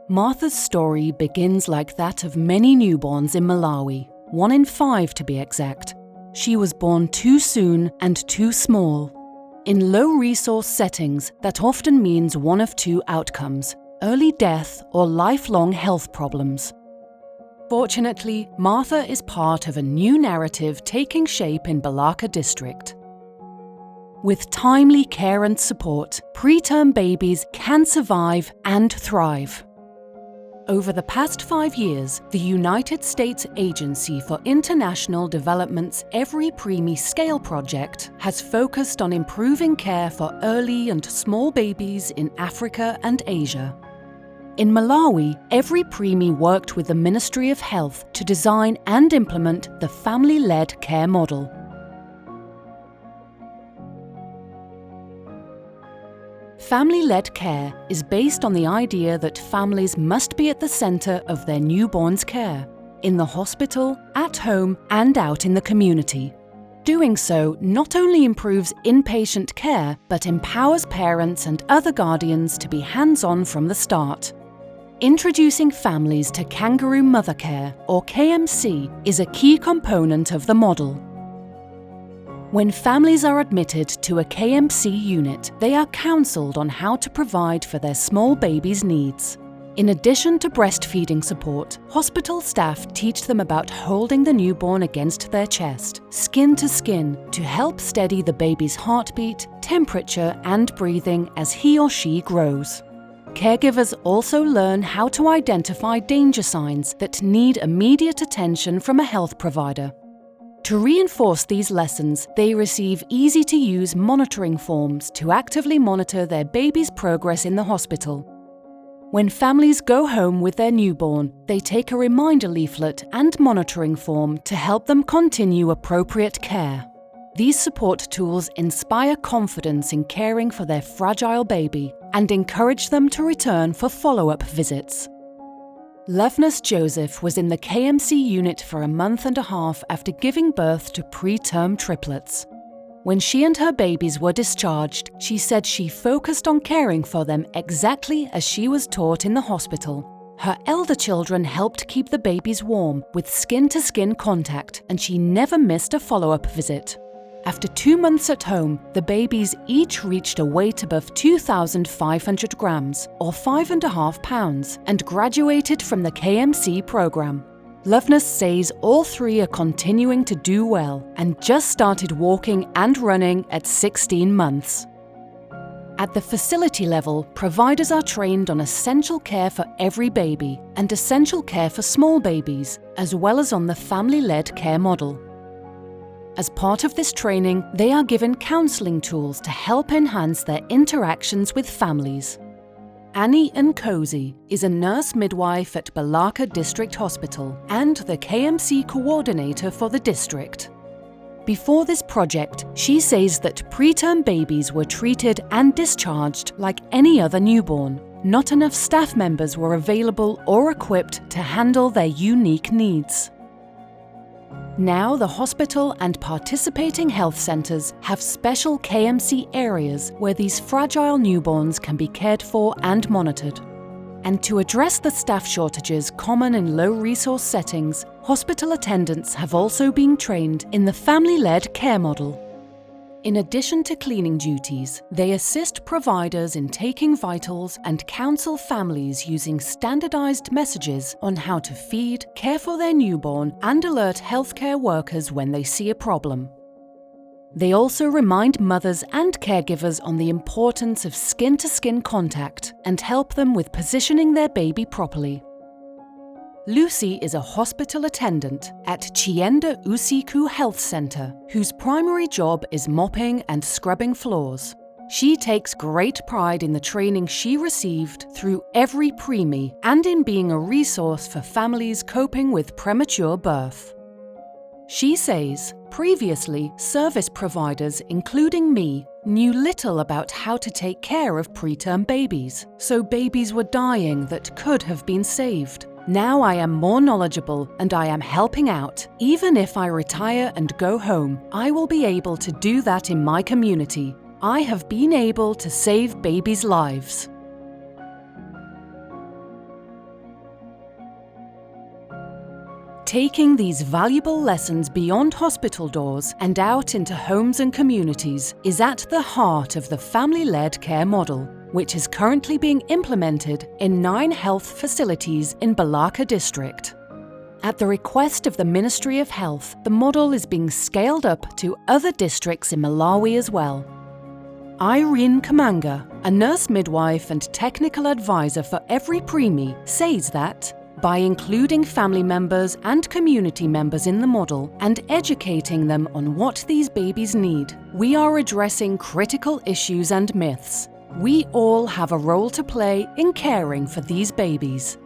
Martha's story begins like that of many newborns in Malawi, 1 in 5 to be exact. She was born too soon and too small. In low-resource settings, that often means one of two outcomes: early death or lifelong health problems. Fortunately, Martha is part of a new narrative taking shape in Balaka district. With timely care and support, preterm babies can survive and thrive. Over the past 5 years, the United States Agency for International Development's Every Preemie-SCALE project has focused on improving care for early and small babies in Africa and Asia. In Malawi, Every Preemie worked with the Ministry of Health to design and implement the family-led care model. Family-led care is based on the idea that families must be at the center of their newborn's care, in the hospital, at home, and out in the community. Doing so not only improves inpatient care, but empowers parents and other guardians to be hands-on from the start. Introducing families to Kangaroo Mother Care, or KMC, is a key component of the model. When families are admitted to a KMC unit, they are counseled on how to provide for their small baby's needs. In addition to breastfeeding support, hospital staff teach them about holding the newborn against their chest, skin to skin, to help steady the baby's heartbeat, temperature, and breathing as he or she grows. Caregivers also learn how to identify danger signs that need immediate attention from a health provider. To reinforce these lessons, they receive easy-to-use monitoring forms to actively monitor their baby's progress in the hospital. When families go home with their newborn, they take a reminder leaflet and monitoring form to help them continue appropriate care. These support tools inspire confidence in caring for their fragile baby and encourage them to return for follow-up visits. Loveness Joseph was in the KMC unit for a month and a half after giving birth to preterm triplets. When she and her babies were discharged, she said she focused on caring for them exactly as she was taught in the hospital. Her elder children helped keep the babies warm with skin-to-skin contact, and she never missed a follow-up visit. After 2 months at home, the babies each reached a weight above 2,500 grams, or 5.5 pounds, and graduated from the KMC program. Loveness says all 3 are continuing to do well and just started walking and running at 16 months. At the facility level, providers are trained on essential care for every baby and essential care for small babies, as well as on the family-led care model. As part of this training, they are given counselling tools to help enhance their interactions with families. Annie Nkosi is a nurse midwife at Balaka District Hospital and the KMC coordinator for the district. Before this project, she says that preterm babies were treated and discharged like any other newborn. Not enough staff members were available or equipped to handle their unique needs. Now the hospital and participating health centres have special KMC areas where these fragile newborns can be cared for and monitored. And to address the staff shortages common in low-resource settings, hospital attendants have also been trained in the family-led care model. In addition to cleaning duties, they assist providers in taking vitals and counsel families using standardized messages on how to feed, care for their newborn, and alert healthcare workers when they see a problem. They also remind mothers and caregivers on the importance of skin-to-skin contact and help them with positioning their baby properly. Lucy is a hospital attendant at Chienda Usiku Health Centre, whose primary job is mopping and scrubbing floors. She takes great pride in the training she received through Every Preemie and in being a resource for families coping with premature birth. She says, previously, service providers, including me, knew little about how to take care of preterm babies, so babies were dying that could have been saved. Now I am more knowledgeable and I am helping out. Even if I retire and go home, I will be able to do that in my community. I have been able to save babies' lives. Taking these valuable lessons beyond hospital doors and out into homes and communities is at the heart of the family-led care model, which is currently being implemented in 9 health facilities in Balaka district. At the request of the Ministry of Health, the model is being scaled up to other districts in Malawi as well. Irene Kamanga, a nurse midwife and technical advisor for every preemie, says that by including family members and community members in the model and educating them on what these babies need, we are addressing critical issues and myths. We all have a role to play in caring for these babies.